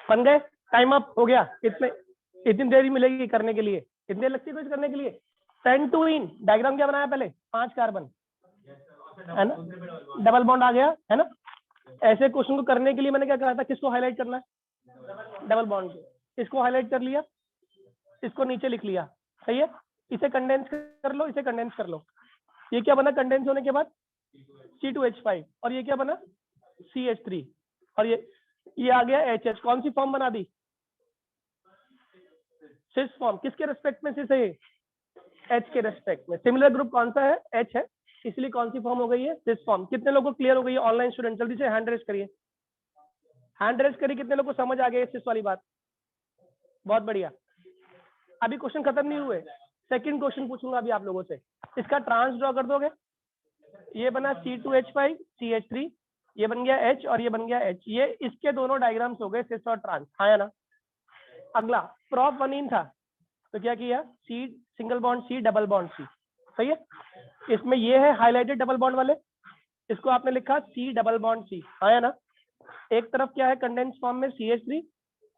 बन गए? Time up हो गया। इतनी देरी मिलेगी करने के लिए, इतनी देर लगती है कुछ करने के लिए। सेंड टू इन डायग्राम क्या बनाया पहले? 5 कार्बन है ना, डबल बॉन्ड आ गया है ना। ऐसे क्वेश्चन को करने के लिए मैंने क्या कहा था, किसको हाईलाइट करना है? डबल बॉन्ड को। इसको हाईलाइट कर लिया, इसको नीचे लिख लिया, सही है। इसे कंडेंस कर लो, इसे कंडेंस कर लो। ये क्या बना कंडेंस होने के बाद? C2H5। और ये क्या बना? CH3। और ये आ गया HH। कौन सी फॉर्म बना दी? Cis form. किसके रेस्पेक्ट में सिस है? H के रेस्पेक्ट में। सिमिलर ग्रुप कौन सा है? H है, इसलिए कौन सी फॉर्म हो गई है? Cis form. कितने लोगों को क्लियर हो गई है? ऑनलाइन स्टूडेंट जल्दी से हैंड रेज करिए, हैंड रेज करिए। कितने लोगों को समझ आ गया सिस वाली बात? बहुत बढ़िया। अभी क्वेश्चन खत्म नहीं हुए, सेकंड क्वेश्चन पूछूंगा अभी आप लोगों से। इसका ट्रांस ड्रॉ कर दोगे। ये बना C2H5 CH3, ये बन गया H और ये बन गया H। ये इसके दोनों डायग्राम्स हो गए सिस और ट्रांस, हाँ या ना। अगला प्रॉप 1 इन था, तो क्या किया? C single bond C double bond C, सही है। इसमें ये है हाईलाइटेड डबल बॉन्ड वाले, इसको आपने लिखा C डबल बॉन्ड C, हाँ या ना। एक तरफ क्या है कंडेंस फॉर्म में CH3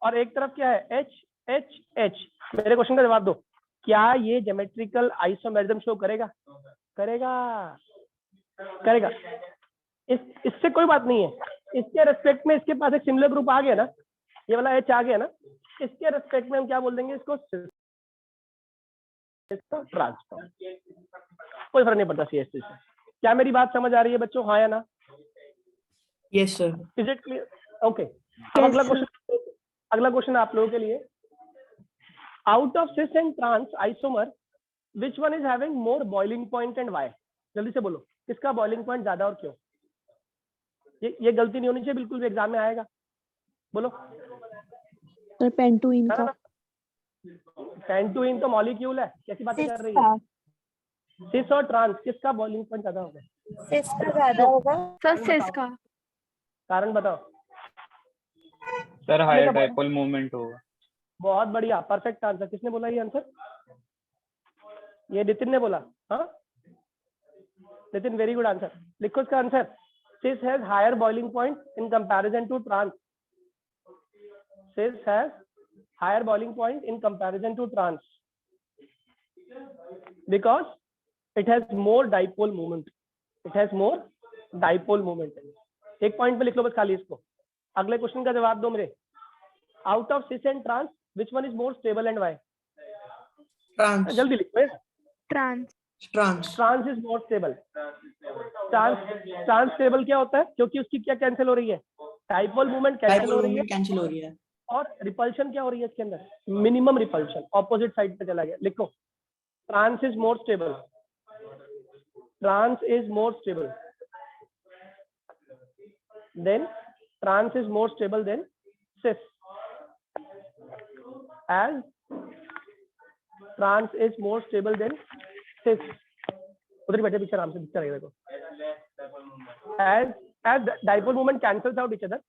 और एक तरफ क्या है HH। मेरे क्वेश्चन का जवाब दो, क्या ये ज्योमेट्रिकल आइसोमेरिज्म शो करेगा? करेगा, करेगा। इससे कोई बात नहीं है, इसके रेस्पेक्ट में इसके पास एक सिमिलर ग्रुप आ गया ना, ये वाला H आ गया ना, इसके रेस्पेक्ट में हम क्या बोल देंगे? इसको ट्रांसफॉर्म। कोई फर्क नहीं पड़ता CH3 से। क्या मेरी बात समझ आ रही है बच्चों, हाँ या ना? Yes sir. Is it clear? Okay. अब अगला क्वेश्चन आप लोगों के लिए, out of cis and trans isomer which one is having more boiling point and why? जल्दी से बोलो, किसका बॉइलिंग पॉइंट ज्यादा और क्यों? ये गलती नहीं होनी चाहिए, बिल्कुल भी एग्जाम में आएगा। बोलो सर पेंटुइन का। पेंटुइन तो मॉलिक्यूल है, कैसी बातें कर रही है? सिस और ट्रांस किसका बॉइलिंग पॉइंट ज्यादा होगा? सिस का ज्यादा होगा सर सिस का। कारण बताओ सर। हायर डाइपोल मोमेंट होगा। बहुत बढ़िया, परफेक्ट आंसर। किसने बोला ये आंसर? ये नितिन ने बोला। हाँ नितिन, वेरी गुड आंसर। लिखो इसका answer, cis has higher boiling point in comparison to trans. Cis has higher boiling point in comparison to trans because it has more dipole moment. It has more dipole moment. एक point पे लिख लो बस खाली इसको। अगले question का जवाब दो मेरे, out of cis and trans which one is more stable and why? Trans. जल्दी लिखो। Trans. Trans. Trans is more stable. Trans stable क्या होता है? क्योंकि उसकी क्या कैंसिल हो रही है? डाइपोल मूवमेंट कैंसिल हो रही है कैंसिल हो रही है और रिपल्शन क्या हो रही है इसके अंदर? मिनिमम रिपल्शन, ऑपोजिट साइड पे चला गया। लिखो, trans is more stable. Trans is more stable than trans is more stable than cis, as trans is more stable than cis। उधर ही बैठे पीछे आराम से दिखता रहेगा देखो। as dipole moment cancels out each other,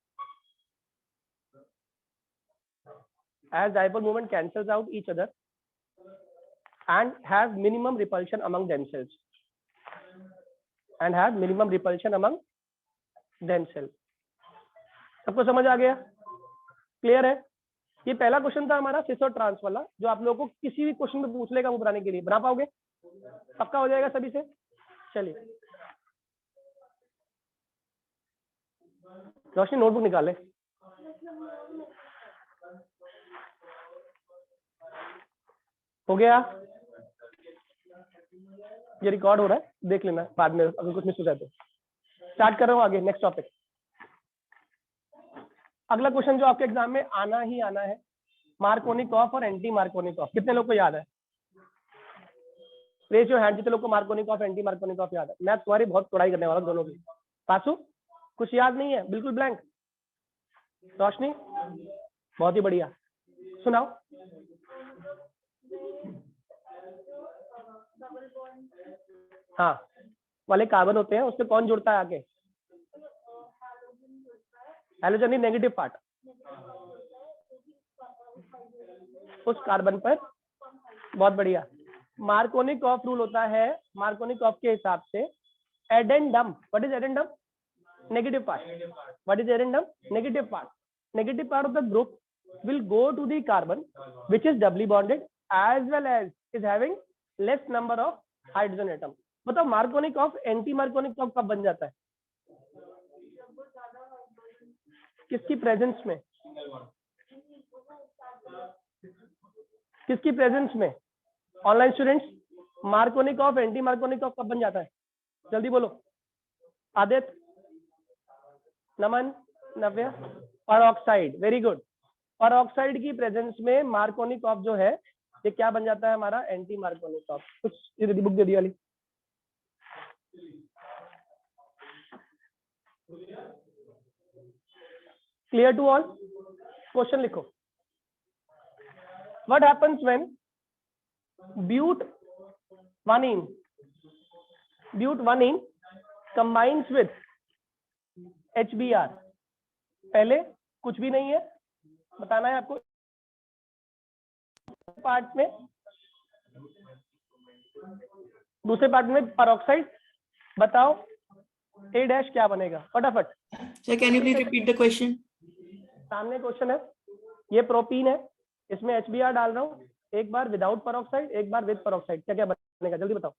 as dipole moment cancels out each other and have minimum repulsion among themselves, and have minimum repulsion among themselves। सबको समझ आ गया? क्लियर है? ये पहला क्वेश्चन था हमारा सिस और ट्रांस वाला, जो आप लोगों को किसी भी क्वेश्चन में पूछ लेगा वो बनाने के लिए। बना पाओगे? पक्का हो जाएगा सभी से? चलिए रोशनी नोटबुक निकाले। हो गया? ये रिकॉर्ड हो रहा है, देख लेना बाद में अगर कुछ मिस हो जाए तो। स्टार्ट कर रहा हूँ आगे, नेक्स्ट टॉपिक। अगला क्वेश्चन जो आपके एग्जाम में आना ही आना है, मार्कोनिकॉफ और एंटी मार्कोनिकॉफ। कितने लोग को याद है? रेज योर हैंड जितने लोग को मार्कोनिकॉफ एंटी मार्कोनिकॉफ याद है। मैं तुम्हारी बहुत पढ़ाई करने वाला हूं दोनों की। पासू कुछ याद नहीं है? बिल्कुल ब्लैंक? रोशनी बहुत ही बढ़िया, सुनाओ। हाँ वाले कार्बन होते हैं, उससे कौन जुड़ता है आगे? हैलोजन ही नेगेटिव पार्ट उस कार्बन पर। बहुत बढ़िया। मार्कोनिकॉफ रूल होता है, मार्कोनिकॉफ के हिसाब से addendum. What is addendum? Negative part. What is addendum? Negative part. negative part of the group will go to the carbon which is doubly bonded as well as is having less number of hydrogen atom. बताओ मार्कोनिक of anti मार्कोनिक of कब बन जाता है? किसकी presence में? किसकी presence में? Online students, Markovnikov of anti मार्कोनिक of कब बन जाता है? जल्दी बोलो। Aditya, Naman, Navya. Peroxide, very good. Peroxide की प्रेजेंस में मार्कोनिक ऑफ जो है ये क्या बन जाता है हमारा? Anti मार्कोनिक of. कुछ बुक दे दी वाली। Clear to all? क्वेश्चन लिखो। What happens when but 1ene combines with HBr? पहले कुछ भी नहीं है, बताना है आपको। पार्ट में, दूसरे पार्ट में परऑक्साइड, बताओ A डैश क्या बनेगा? फटाफट। Sir, can you please repeat the question? सामने क्वेश्चन है, ये प्रोपीन है, इसमें HBr डाल रहा हूँ, एक बार विदाउट परऑक्साइड, एक बार विद परऑक्साइड, क्या क्या बनेगा? जल्दी बताओ।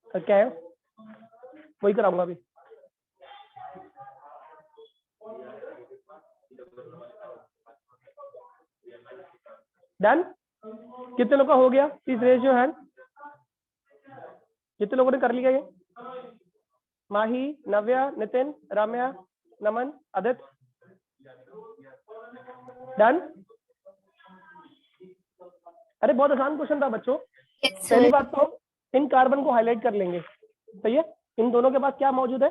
तो क्या है? वही कराऊंगा अभी। डन? कितने लोग का हो गया? Please raise your hand. कितने लोगों ने कर लिया ये? माही, नव्या, नितिन, राम्या, नमन, आदित्य। डन? अरे बहुत आसान क्वेश्चन था बच्चों। पहली बात तो इन कार्बन को हाईलाइट कर लेंगे, सही है? इन दोनों के पास क्या मौजूद है?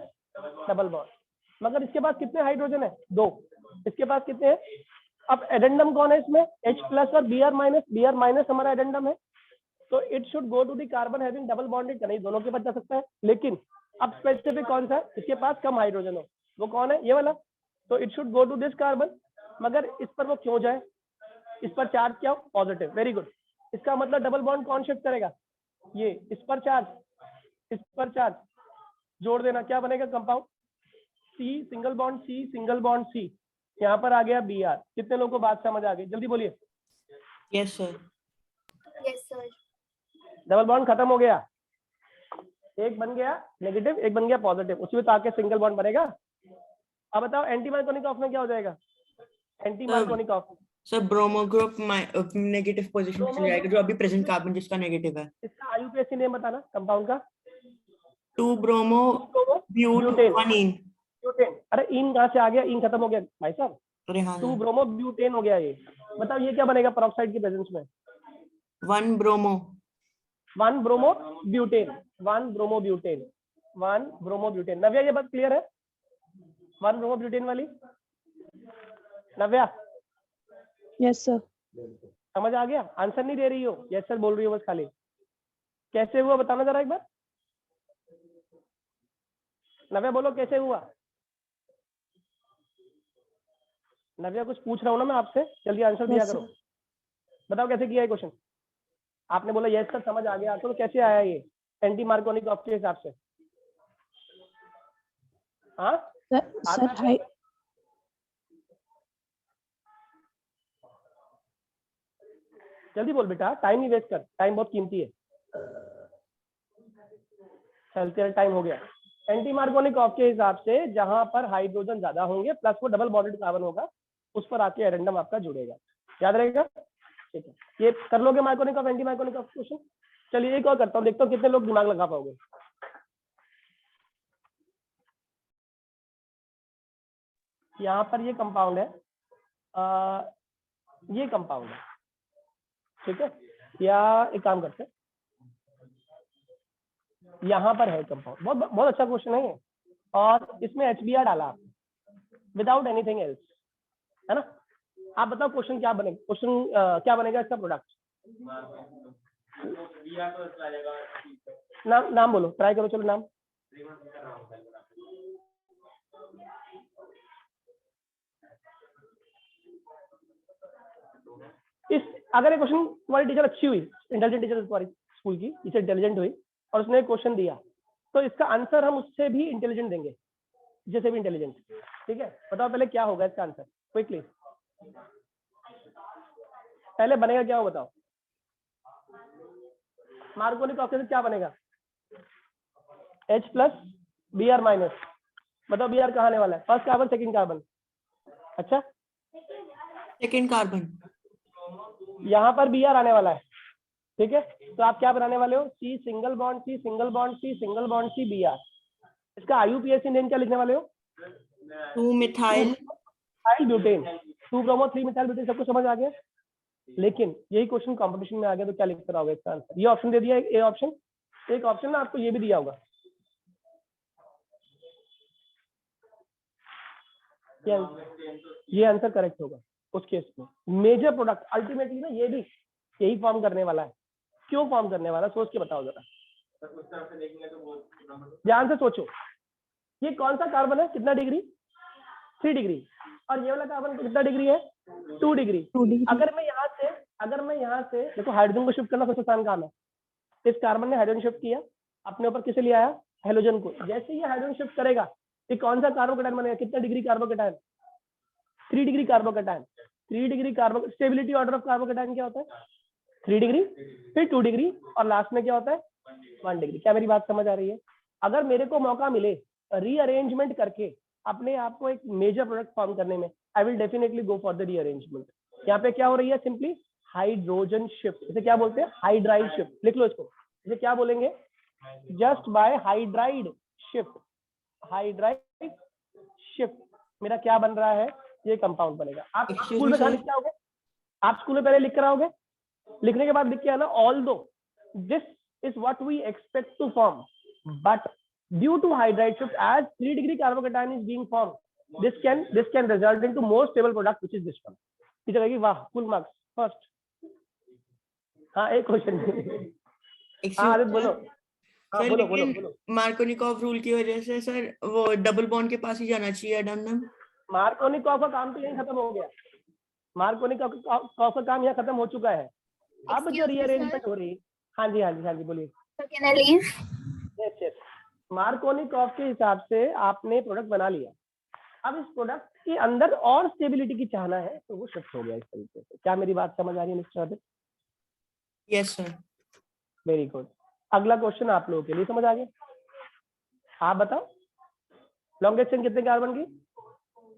Double bond. मगर इसके पास कितने हाइड्रोजन है? 2। इसके पास कितने हैं? अब एडेंडम कौन है इसमें? H प्लस और Br माइनस। Br माइनस हमारा एडेंडम है, तो it should go to the carbon having double bonded. नहीं, दोनों के पास जा सकता है, लेकिन अब स्पेसिफिक कौन सा है इसके पास कम हाइड्रोजन हो? वो कौन है? ये वाला। तो it should go to this carbon, मगर इस पर वो क्यों जाए? इस पर चार्ज क्या हो? पॉजिटिव। Very good. इसका मतलब डबल बॉन्ड कौन शिफ्ट करेगा? ये। इस पर चार्ज, इस पर चार्ज जोड़ देना, क्या बनेगा compound? C single bond C single bond C। यहाँ पर आ गया Br। कितने लोगों को बात समझ आ गई? जल्दी बोलिए। Yes, sir. डबल बॉन्ड खत्म हो गया, एक बन गया नेगेटिव, एक बन गया पॉजिटिव, उसी में तो आके सिंगल बॉन्ड बनेगा। अब बताओ एंटी मार्कोनिक ऑफ में क्या हो जाएगा? Anti Markovnikov of sir bromo group negative position में चला जाएगा, जो अभी प्रेजेंट कार्बन जिसका नेगेटिव है। इसका आईयूपीएसी नेम बताना कंपाउंड का। 2 ब्रोमो ब्यूटेन 1ene। ब्यूटेन। अरे इन कहाँ से आ गया? इन खत्म हो गया भाई साहब। अरे हाँ 2 ब्रोमो ब्यूटेन हो गया ये। बताओ ये क्या बनेगा पेरोक्साइड की प्रेजेंस में? 1 bromo 1 bromo butane. 1 bromo butane. 1 bromo butane. Navya ये बात क्लियर है? 1 ब्रोमो ब्यूटेन वाली? Navya yes sir. समझ आ गया? आंसर नहीं दे रही हो, यस सर बोल रही हो बस खाली। कैसे हुआ बताना जरा एक बार। नव्या बोलो कैसे हुआ? नव्या कुछ पूछ रहा हूँ ना मैं आपसे, जल्दी आंसर दिया करो। बताओ कैसे किया है क्वेश्चन? आपने बोला यस सर समझ आ गया आपको, तो कैसे आया ये एंटी मार्कोनिक ऑफ के हिसाब से? हाँ सर हाई जल्दी बोल बेटा, टाइम नहीं वेस्ट कर, टाइम बहुत कीमती है। चलते टाइम हो गया। एंटी मार्कोनिक ऑफ के हिसाब से जहां पर हाइड्रोजन ज्यादा होंगे प्लस वो डबल बॉन्डेड कार्बन होगा, उस पर आके एडेंडम आपका जुड़ेगा। याद रहेगा? ठीक है, ये कर लोगे मार्कोनिक ऑफ एंटी मार्कोनिक ऑफ क्वेश्चन। चलिए एक और करता हूँ, देखता हूँ कितने लोग दिमाग लगा पाओगे। यहाँ पर ये कंपाउंड है, ये कंपाउंड है, ठीक है। या एक काम करते हैं, यहाँ पर है कंपाउंड, बहुत बहुत अच्छा क्वेश्चन है ये, और इसमें HBr डाला विदाउट एनीथिंग एल्स, है ना। आप बताओ क्वेश्चन क्या बनेगा, क्वेश्चन क्या बनेगा इसका प्रोडक्ट। नाम बोलो, ट्राई करो, चलो नाम। इस अगर ये क्वेश्चन तुम्हारी टीचर अच्छी हुई, इंटेलिजेंट टीचर तुम्हारी स्कूल की टीचर इंटेलिजेंट हुई और उसने क्वेश्चन दिया, तो इसका आंसर हम उससे भी इंटेलिजेंट देंगे, जैसे भी इंटेलिजेंट। ठीक है, बताओ पहले क्या होगा इसका आंसर क्विकली, पहले बनेगा क्या हो बताओ। मार्कोनिक ऑक्साइड से क्या बनेगा, H प्लस Br माइनस। बताओ Br कहाँ आने वाला है, फर्स्ट कार्बन सेकंड कार्बन। अच्छा, सेकंड कार्बन। यहाँ पर Br आने वाला है। ठीक है, तो आप क्या बनाने वाले हो, C single bond C single bond C single bond C Br। इसका IUPAC नेम क्या लिखने वाले हो, 2 methyl butane, 2 bromo 3 methyl butane. सबको समझ आ गया। लेकिन यही क्वेश्चन कंपटीशन में आ गया तो क्या लिख कर आओगे इसका आंसर। ये ऑप्शन दे दिया, ए ऑप्शन, एक ऑप्शन ना आपको ये भी दिया होगा, ये आंसर करेक्ट होगा उस केस में। मेजर प्रोडक्ट अल्टीमेटली ना ये भी यही फॉर्म करने वाला है। क्यों फॉर्म करने वाला, सोच के बताओ जरा, ध्यान से सोचो। ये कौन सा कार्बन है, कितना डिग्री, 3 डिग्री, और ये वाला कार्बन कितना डिग्री है, 2 डिग्री। 2 डिग्री। अगर मैं यहाँ से देखो, हाइड्रोजन को शिफ्ट करना सबसे आसान काम है। इस कार्बन ने हाइड्रोजन शिफ्ट किया अपने ऊपर, किसे लिया आया, हेलोजन को। जैसे ही हाइड्रोजन शिफ्ट करेगा ये कौन सा कार्बोकेटायन बनेगा, कितना degree carbocation, 3 degree carbocation. 3 degree कार्बो, stability order of carbocation क्या होता है, 3 डिग्री, फिर 2 डिग्री, और लास्ट में क्या होता है, 1 डिग्री। क्या मेरी बात समझ आ रही है। अगर मेरे को मौका मिले रीअरेंजमेंट करके अपने आप को एक मेजर प्रोडक्ट फॉर्म करने में, I will definitely go for the rearrangement. यहाँ पे क्या हो रही है, सिंपली हाइड्रोजन शिफ्ट। इसे क्या बोलते हैं, हाइड्राइड शिफ्ट। लिख लो इसको, इसे क्या बोलेंगे, just by hydride shift. Hydride shift मेरा क्या बन रहा है, ये कंपाउंड बनेगा। आप स्कूल में लिख के आओगे, आप स्कूल में पहले लिख कर आओगे, लिखने के बाद लिख के आना, although this is what we expect to form, but due to hydride shift as 3 degree carbocation is being form, this can result into more stable product which is this one। Teacher कहेगी वाह, full marks first. हाँ, एक question. हाँ बोलो, हाँ बोलो बोलो बोलो। मार्कोनिकॉफ रूल की वजह से सर वो डबल बॉन्ड के पास ही जाना चाहिए एडेनम। मार्कोनिकॉफ का काम तो यही खत्म हो गया, मार्कोनिकॉफ का काम यहाँ खत्म हो चुका है। अब जो रीअरेंजमेंट हो रही है, हाँ जी हाँ जी हाँ जी बोलिए। यस यस, मार्कोनिकॉफ के हिसाब से आपने प्रोडक्ट बना लिया, अब इस प्रोडक्ट के अंदर और स्टेबिलिटी की चाहना है तो वो शिफ्ट हो गया इस तरीके से। क्या मेरी बात समझ आ रही है mister Adit? Yes sir. Very good. अगला क्वेश्चन आप लोगों के लिए समझ आ गया। आप बताओ, लॉन्गेस्ट चेन कितने कार्बन की,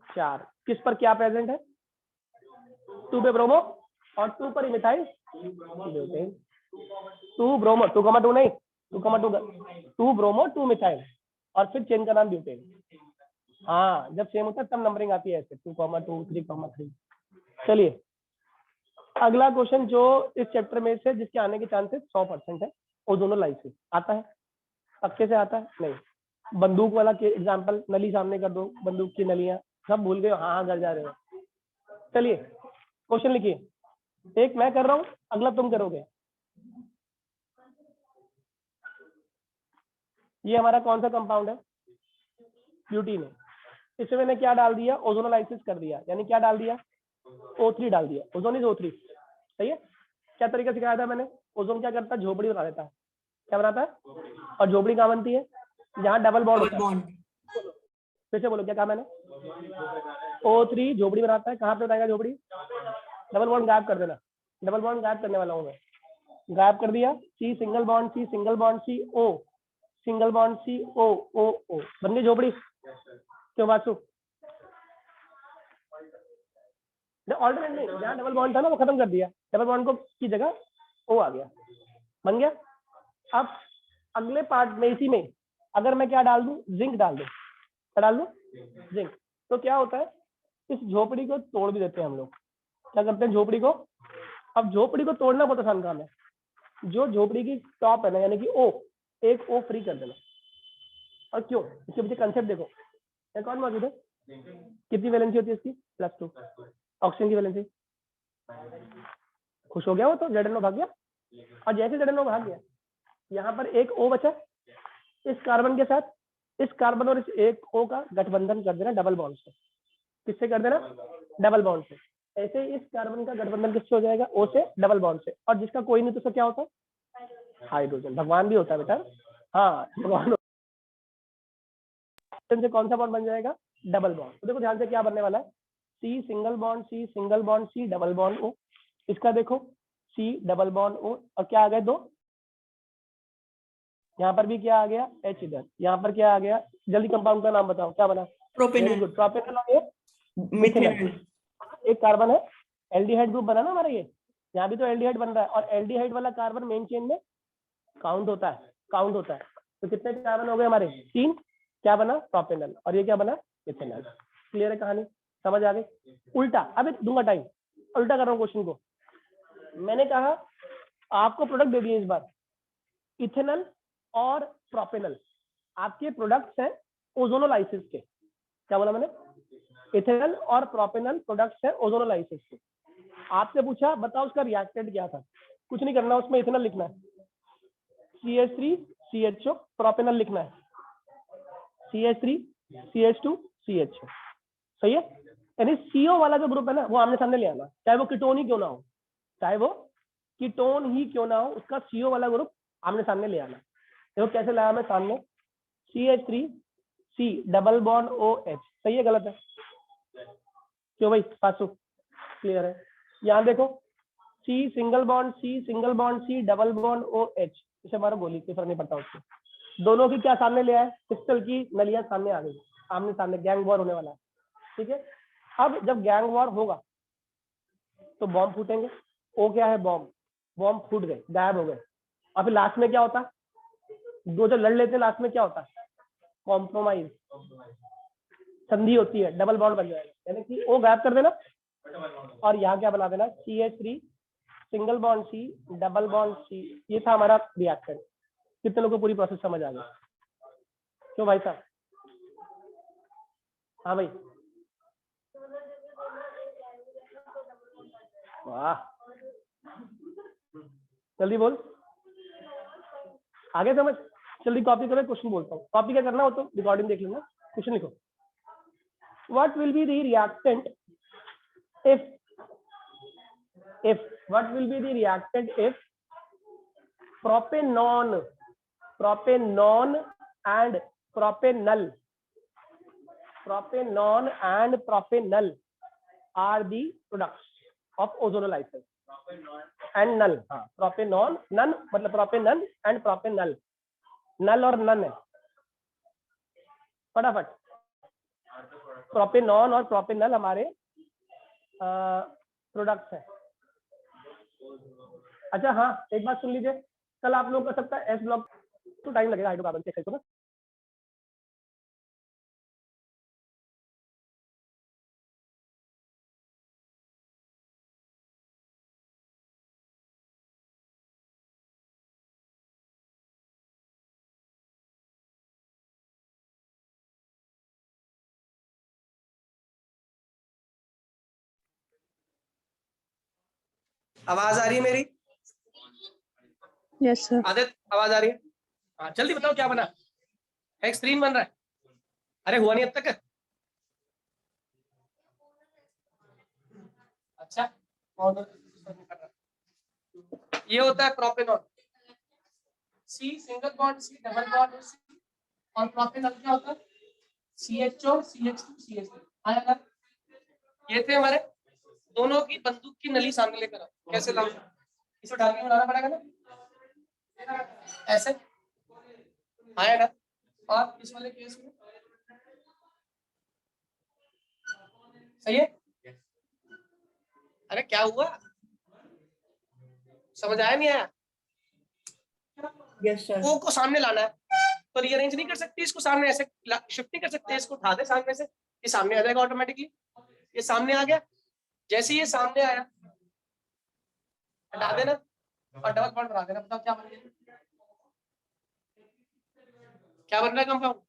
4। किस पर क्या प्रेजेंट है, 2 पे ब्रोमो और 2 पर मिथाइल ब्यूटेन। 2 ब्रोमो, 2,2 नहीं, 2 ब्रोमो 2 मिथाइल, और फिर चेन का नाम ब्यूटेन। हाँ, जब सेम होता है तब नंबरिंग आती है ऐसे 2,2 3,3। चलिए अगला क्वेश्चन जो इस चैप्टर में से जिसके आने के चांसेस 100% है, ओजोनोलाइसिस आता है, पक्के से आता है नहीं। बंदूक वाला के एग्जांपल, नली सामने कर दो, बंदूक की नलियां, सब भूल गए, हाँ घर जा रहे हो। चलिए क्वेश्चन लिखिए, एक मैं कर रहा हूँ, अगला तुम करोगे। ये हमारा कौन सा कंपाउंड है, ब्यूटीन है। इसमें मैंने क्या डाल दिया, ओजोनोलाइसिस कर दिया, यानी क्या डाल दिया, O3 डाल दिया। ओजोन इज O3, सही है। क्या तरीका सिखाया था मैंने, ओजोन क्या करता है, झोपड़ी बना देता है। क्या बनाता है, और झोपड़ी कहाँ बनती है, जहाँ डबल बॉन्ड होता है। फिर से बोलो क्या कहा मैंने, O3 झोपड़ी बनाता है। कहाँ पे बताएगा झोपड़ी, डबल बॉन्ड गायब कर देना, डबल बॉन्ड गायब करने वाला हूँ मैं। गायब कर दिया, C single bond C single bond C O single bond C O O O, बन गई झोपड़ी। क्यों बासु, ऑल्टरनेट नहीं, जहाँ डबल बॉन्ड था ना वो खत्म कर दिया, डबल बॉन्ड को की जगह O आ गया, बन गया। अब अगले पार्ट में इसी में अगर मैं क्या डाल दूं, जिंक डाल दूं, क्या डाल दूं, जिंक, तो क्या होता है, इस झोपड़ी को तोड़ भी देते हैं हम लोग। क्या करते हैं झोपड़ी को, अब झोपड़ी को तोड़ना बहुत आसान काम है। जो झोपड़ी की टॉप है ना, यानी कि ओ, एक ओ फ्री कर देना। और क्यों? इसके पीछे कंसेप्ट देखो। ये कौन मौजूद है? कितनी वैलेंसी होती है इसकी? +2। ऑक्सीजन की वैलेंसी। खुश हो गया वो तो, ZNO भाग गया। और जैसे ZNO भाग गया, यहाँ पर एक O बचा, इस कार्बन के साथ इस कार्बन और इस एक O का गठबंधन कर देना डबल बॉन्ड से। किससे कर देना? डबल बॉन्ड से। ऐसे इस कार्बन का गठबंधन किससे हो जाएगा? O से डबल बॉन्ड से। और जिसका कोई नहीं तो उसका क्या होता है? हाइड्रोजन। भगवान भी होता है बेटा, हाँ भगवान से कौन सा बॉन्ड बन जाएगा? Double bond. तो देखो ध्यान से क्या बनने वाला है, C single bond C single bond C double bond O। इसका देखो C डबल बॉन्ड O, और क्या आ गए? 2। यहाँ पर भी क्या आ गया? H इधर। यहाँ पर क्या आ गया? जल्दी कंपाउंड का नाम बताओ, क्या बना? वेरी गुड, प्रोपेनॉल और ये मिथेनॉल। एक कार्बन है, एल्डिहाइड ग्रुप बना ना हमारा ये, यहाँ भी तो एल्डिहाइड बन रहा है, और एल्डिहाइड वाला कार्बन मेन चेन में काउंट होता है। तो कितने कार्बन हो गए हमारे? 3। क्या बना? प्रोपेनॉल। और ये क्या बना? मिथेनॉल। क्लियर है कहानी? समझ आ गई? उल्टा, अभी दूंगा टाइम, उल्टा कर रहा हूँ क्वेश्चन को। मैंने कहा आपको प्रोडक्ट दे दिए इस बार, इथेनॉल और प्रोपेनॉल आपके प्रोडक्ट्स हैं ओजोनोलाइसिस के। क्या बोला मैंने? इथेनॉल और प्रोपेनॉल प्रोडक्ट्स हैं ओजोनोलाइसिस के। आपसे पूछा बताओ उसका रिएक्टेंट क्या था? कुछ नहीं करना, उसमें इथेनॉल लिखना है, CH3 CHO, प्रोपेनॉल लिखना है CH3 CH2 CHO। सही है? यानी CO वाला जो ग्रुप है ना, वो आमने सामने ले आना, चाहे वो कीटोन ही क्यों ना हो, उसका CO वाला ग्रुप आमने सामने ले आना। देखो कैसे लाया मैं सामने, CH3 C double bond OH। सही है गलत है? क्यों भाई? पासू क्लियर है? यहाँ देखो C single bond C double bond OH, इसे मारो गोली, कोई फर्क नहीं पड़ता उससे। दोनों की क्या सामने ले आए? पिस्टल की नलियां सामने आ गई, आमने सामने गैंग वॉर होने वाला है। ठीक है, अब जब गैंग वॉर होगा तो बॉम्ब फूटेंगे। ओ क्या है? बॉम्ब फूट गए, गायब हो गए। और फिर लास्ट में क्या होता है? दो जब लड़ लेते हैं लास्ट में क्या होता है? कॉम्प्रोमाइज, संधि होती है, डबल बॉन्ड बन जाएगा, यानी कि ओ गायब कर देना और यहाँ क्या बना देना? CH3 single bond C double bond C। ये था हमारा रिएक्टेंट। कितने लोगों को पूरी प्रोसेस समझ आ गई? क्यों भाई साहब? हाँ भाई, वाह, जल्दी बोल, आगे समझ। जल्दी कॉपी करो, क्वेश्चन बोलता हूँ। कॉपी क्या करना हो तो रिकॉर्डिंग देख लेना, क्वेश्चन लिखो। What will be the reactant if what will be the reactant if propanone and propanol are the products of ozonolysis and null। हाँ, propanone none मतलब propanol and propanol, null और none है, फटाफट। Propanone और propanal हमारे products हैं। अच्छा हाँ, एक बात सुन लीजिए, कल आप लोग का सकता है S ब्लॉक तो टाइम लगेगा हाइड्रोकार्बन के एक्सरसाइज को ना। आवाज आ रही है मेरी? Yes, sir. आदित्य आवाज आ रही है? हाँ जल्दी बताओ क्या बना? X3 बन रहा है? अरे हुआ नहीं अब तक। अच्छा, ये होता है propanol, C single bond C double bond C, और प्रोपेनॉल क्या होता है? CHO CH2 CH3। आया? ये थे हमारे दोनों की बंदूक की नली सामने लेकर आओ। कैसे लाओ? इसे डाल के बनाना पड़ेगा ना, ऐसे आया ना। और इस वाले केस में सही है? अरे क्या हुआ, समझ आया नहीं आया? Yes, sir. ओ को सामने लाना है तो रीअरेंज नहीं कर सकती इसको, सामने ऐसे शिफ्ट नहीं कर सकते इसको, उठा दे सामने से, ये सामने आ जाएगा ऑटोमेटिकली। ये सामने आ गया, जैसे ये सामने आया हटा देना, और डबल बॉन्ड बना देना। बताओ क्या बन गया, क्या बन रहा है कंपाउंड?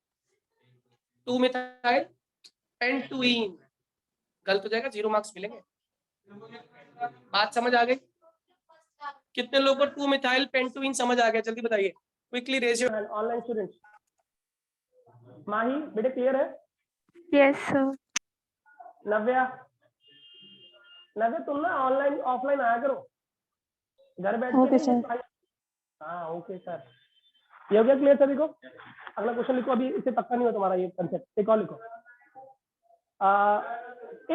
2 मिथाइल पेंटुइन। गलत हो जाएगा, 0 मार्क्स मिलेंगे। बात समझ आ गई? कितने लोगों को 2 मिथाइल पेंटुइन समझ आ गया? जल्दी बताइए, quickly raise your hand. Online students, Mahi बेटे क्लियर है? Yes, sir. नव्या, नव्या तुम ना ऑनलाइन ऑफलाइन आया करो, घर बैठ के Okay, नहीं sir. पढ़ाई। हाँ ओके सर, ये हो गया क्लियर सभी को? अगला क्वेश्चन लिखो, अभी इससे पक्का नहीं हो तुम्हारा ये कंसेप्ट। एक और लिखो,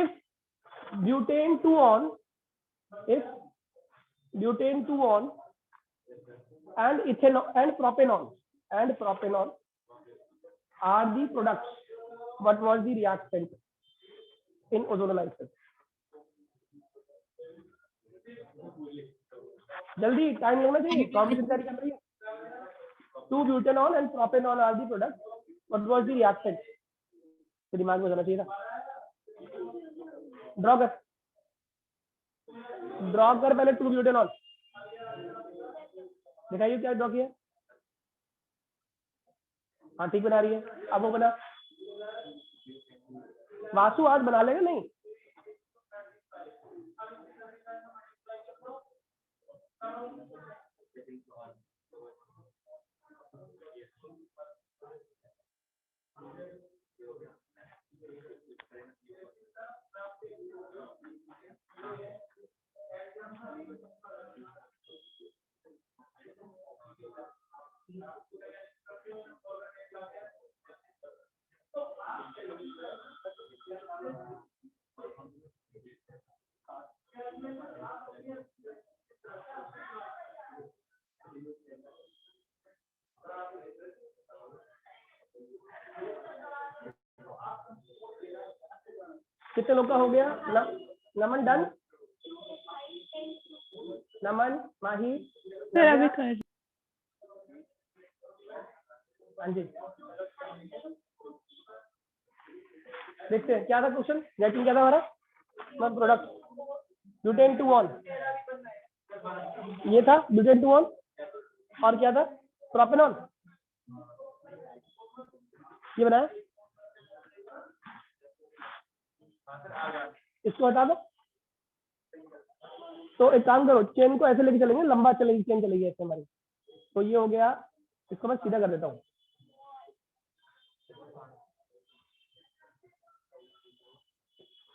if butane 2 on, if butane 2 on and ethanol and propanol are the products, what was the reactant in ozonolysins? जल्दी, टाइम लगना चाहिए, कॉम्पिटिशन तैयारी कर रही है। 2 butanol and propanol are the products, what was the reactant? तो दिमाग में होना चाहिए था। ड्रॉ कर पहले 2 butanol, दिखाइए क्या ड्रॉ किया। हाँ ठीक बना रही है, अब वो बना। वासु आज बना लेगा नहीं? कितने लोग का हो गया? नमन डन? नमन, माही, Sir, अभी कर। हाँ जी, देखते हैं क्या था क्वेश्चन। रेटिंग क्या था हमारा? प्रोडक्ट ब्यूटेन 2 ऑन, ये था ब्यूटेन 2 ऑन, और क्या था? प्रोपेनॉल, ये बनाया। इसको हटा दो। तो एक काम करो, चेन को ऐसे लेके चलेंगे, लंबा चलेगी चेन, चलेगी ऐसे हमारी। तो ये हो गया, इसको मैं सीधा कर देता हूँ।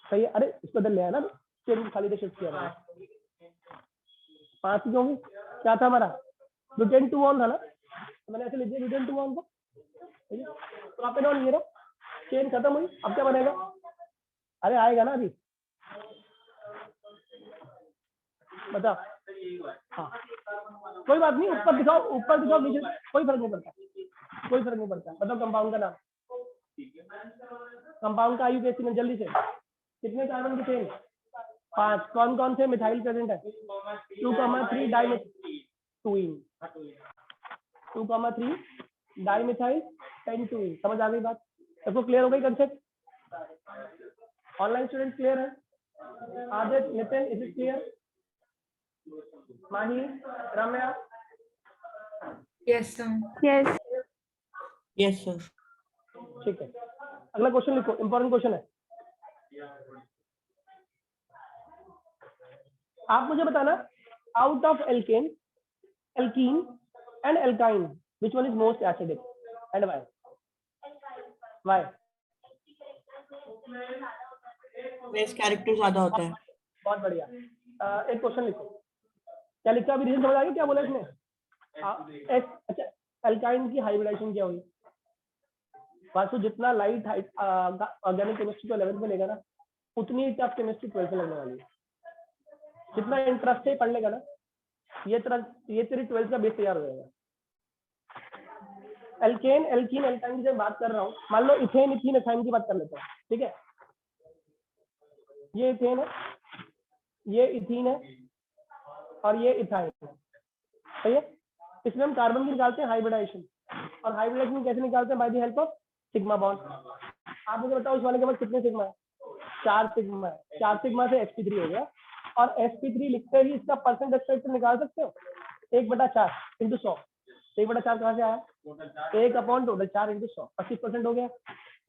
सही है? अरे इसको इधर ले आया ना, चेन को खाली शिफ्ट किया मैंने। 5 क्यों होंगे? क्या था हमारा? ब्यूटेन 2 ऑन था ना, तो मैंने ऐसे लिख दिया ब्यूटेन 2 ऑन को। प्रोपेनॉल ये रहा, चेन खत्म हुई। अब क्या बनेगा? अरे आएगा ना अभी, बता। हाँ कोई बात नहीं, ऊपर दिखाओ नीचे, कोई फर्क नहीं पड़ता, कोई फर्क नहीं पड़ता। बताओ कंपाउंड का नाम, कंपाउंड का आयु कैसी? जल्दी से, कितने कार्बन की चेन? 5। कौन कौन से मिथाइल प्रेजेंट है? 2,3 डाइमिथाइल 2,3 डाइमिथाइल पेंटुइन। समझ आ गई बात? सबको क्लियर हो गई कंसेप्ट? ऑनलाइन स्टूडेंट क्लियर है? Aditya, Nitin, is it clear? Mahi, Ramya? Yes, sir. Yes. Yes, sir. ठीक है, अगला क्वेश्चन लिखो, इंपॉर्टेंट क्वेश्चन है। आप मुझे बताना, out of alkene and alkyne which one is most acidic and why? Base character ज्यादा होता है। बहुत बढ़िया। एक क्वेश्चन लिखो, क्या लिखा? अभी रीजन समझ आ गया क्या बोला इसने? अच्छा, एल्काइन की हाइब्रिडाइजेशन क्या हुई? वासु जितना लाइट ऑर्गेनिक केमिस्ट्री को 11th में लेगा ना, उतनी ही टफ केमिस्ट्री 12th में लगने वाली है। जितना इंटरेस्ट है पढ़ने का ना, ये तेरी 12th का बेस तैयार हो जाएगा। एल्केन, एल्कीन, एल्काइन की जब बात कर रहा हूँ, मान लो इथेन, इथीन, एथाइन की बात कर लेता हूँ, ठीक है? ये इथेन है, ये इथीन है, और ये इथाइन है, सही है? इसमें हम कार्बन की निकालते हैं हाइब्रिडाइजेशन, और हाइब्रिडाइजेशन कैसे निकालते हैं? By the help of sigma bond. आप मुझे बताओ, इस वाले के पास कितने सिग्मा है? 4 सिग्मा है। 4 सिग्मा से sp3 हो गया, और sp3 लिखते ही इसका परसेंट एक्सपेक्ट निकाल सकते हो। 1/4 इंटू 100, 1/4 कहाँ से आया? 1 अपॉन टोटल 4 इंटू 100, 80% हो गया।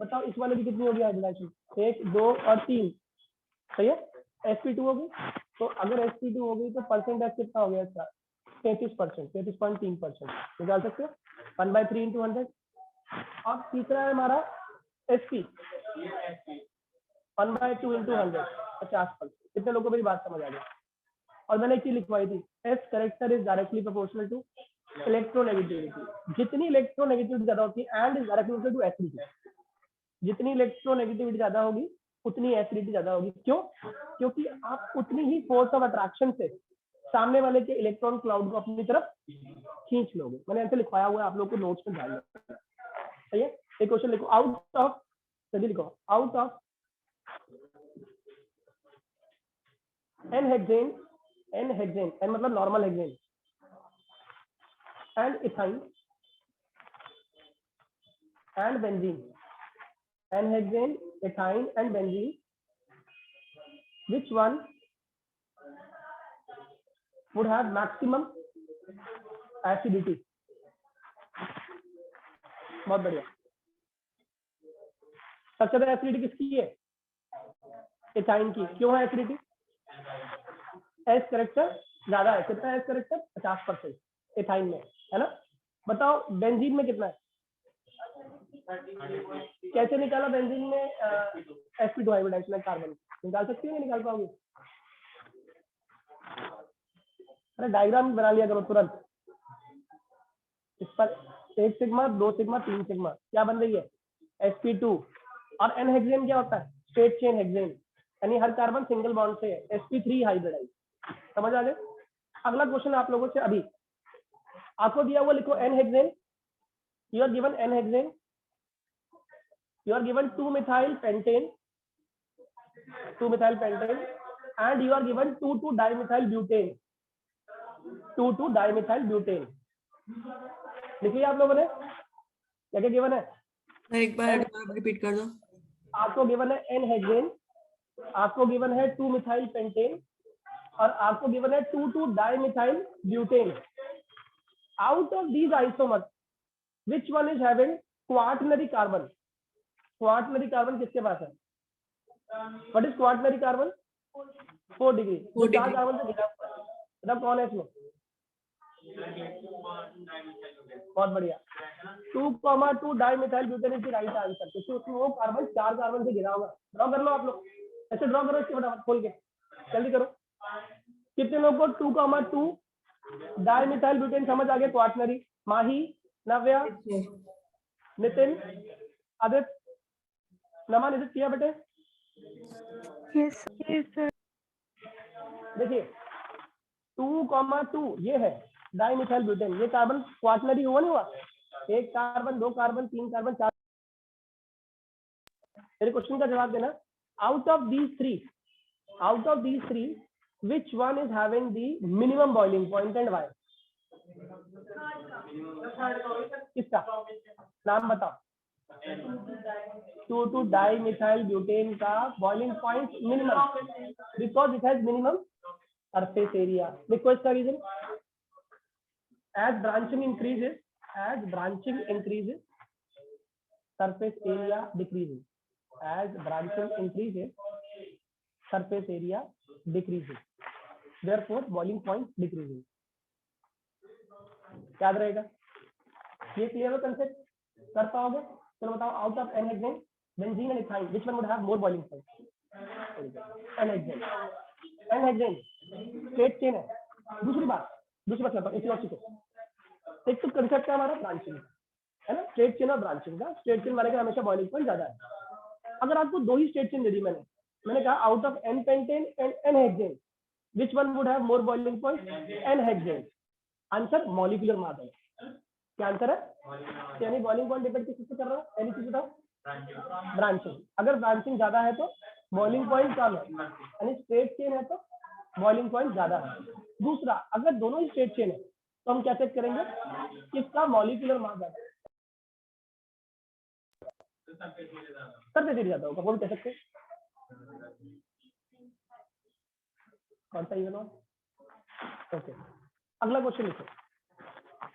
बताओ इस वाले की कितनी होगी हाइब्रिडाइजेशन? 1, 2 और 3, सही है। sp2 होगी, तो अगर sp2 होगी तो परसेंटेज कितना हो गया इसका? 33%, 33.3% निकाल सकते हो। 1/3 इंटू 100। अब तीसरा है हमारा sp, 1/2 इंटू 100, 50%। कितने लोगों को मेरी बात समझ आ गई? और मैंने एक चीज लिखवाई थी, s character is directly proportional to electronegativity. जितनी इलेक्ट्रोनेगेटिविटी ज्यादा होती है and is directly proportional to acidity. जितनी इलेक्ट्रोनेगेटिविटी ज्यादा होगी उतनी एसिडिटी ज्यादा होगी। क्यों? क्योंकि आप उतनी ही फोर्स ऑफ अट्रैक्शन से सामने वाले के इलेक्ट्रॉन क्लाउड को अपनी तरफ खींच लोगे। मैंने ऐसे लिखवाया हुआ है, आप लोग को नोट्स में ध्यान रखना। सही है। एक क्वेश्चन लिखो, आउट ऑफ, जल्दी लिखो, out of n hexane, n मतलब normal hexane, and ethyne and benzene, n-hexane, ethyne and benzene, which one would have maximum acidity? बहुत बढ़िया। सबसे ज्यादा एसिडिटी किसकी है? एथाइन की। क्यों है एसिडिटी? एस करेक्टर ज्यादा है। कितना है एस करेक्टर? 50% एथाइन में, है ना। बताओ बेंजीन में कितना है? कैसे निकाला बेंजीन में sp2 हाइब्रिडाइजेशन कार्बन? निकाल सकती हो? नहीं निकाल पाओगे? अरे डायग्राम बना लिया करो तुरंत। इस पर 1 सिग्मा, 2 सिग्मा, 3 सिग्मा क्या बन रही है? sp2। और n हेक्सेन क्या होता है? स्ट्रेट चेन हेक्सेन, यानी हर कार्बन सिंगल बॉन्ड से है। sp3 hybridise. समझ आ गए? अगला क्वेश्चन आप लोगों से अभी आपको दिया हुआ, लिखो n hexane, you are given n hexane, you are given 2-methyl pentane, 2-methyl pentane, and you are given 2,2-dimethyl butane, 2,2-dimethyl butane। लिखिए आप लोगों ने क्या क्या गिवन है? एक बार रिपीट कर दो। आपको गिवन है n हेक्सेन, आपको गिवन है 2-methyl pentane, और आपको गिवन है 2,2-dimethyl butane। Out of these isomers, which one is having quaternary carbon? Quaternary carbon किसके पास है? What is quaternary carbon? 4 degree. 4 carbon से घिरा हुआ है। मतलब कौन है इसमें? बहुत बढ़िया। 2,2 dimethyl butane is the right answer. क्योंकि उसमें वो कार्बन 4 कार्बन से घिरा हुआ है। ड्रॉ कर लो आप लोग, ऐसे ड्रॉ करो इसके फटाफट खोल के, जल्दी करो। कितने लोगों को 2,2 डाइमिथाइल ब्यूटेन समझ आ गया? क्वार्टनरी। माही, नव्या, नितिन, आदित्य, नमन, इसे किया बेटे? Yes, sir. देखिए 2,2 ये है डाइमिथाइल ब्यूटेन। ये कार्बन क्वार्टनरी हुआ नहीं हुआ? 1 कार्बन, 2 कार्बन, 3 कार्बन, 4। मेरे क्वेश्चन का जवाब देना। Out of these three which one is having the minimum boiling point and why? किसका नाम बताओ? 2,2-dimethyl butane का boiling point minimum, because it has minimum surface area. देखो इसका reason, as branching increases surface area decreases, as branching increases surface area decreases, therefore boiling point decreases। याद रहेगा? ये clear हो कंसेप्ट? कर पाओगे? चलो बताओ, out of n hexane, benzene and ethyne, which one would have more boiling point? n hexane. n hexane straight chain है। दूसरी बात करता हूं, इसी और चीज़। एक तो कंसेप्ट है हमारा ब्रांचिंग, है ना, स्ट्रेट चेन और ब्रांचिंग का। स्ट्रेट चेन वाले का हमेशा बॉइलिंग पॉइंट ज्यादा है। अगर आपको 2 ही स्ट्रेट चेन दे दी, मैंने कहा out of n pentane and n hexane, which one would have more boiling point? n hexane. Answer molecular mass है। क्या आंसर है? यानी बॉइलिंग पॉइंट डिपेंड किस पे कर रहा है? यानी चीज बताओ, ब्रांचिंग। अगर ब्रांचिंग ज्यादा है तो बॉइलिंग पॉइंट कम है, यानी स्ट्रेट चेन है तो बॉइलिंग पॉइंट ज्यादा है। दूसरा, अगर दोनों ही स्ट्रेट चेन है तो हम क्या चेक करेंगे? किसका मॉलिक्यूलर मास ज्यादा है? सरफेस एरिया ज्यादा होगा, वो भी कह सकते हैं। कौन सा इवन? ओके, अगला क्वेश्चन लिखो।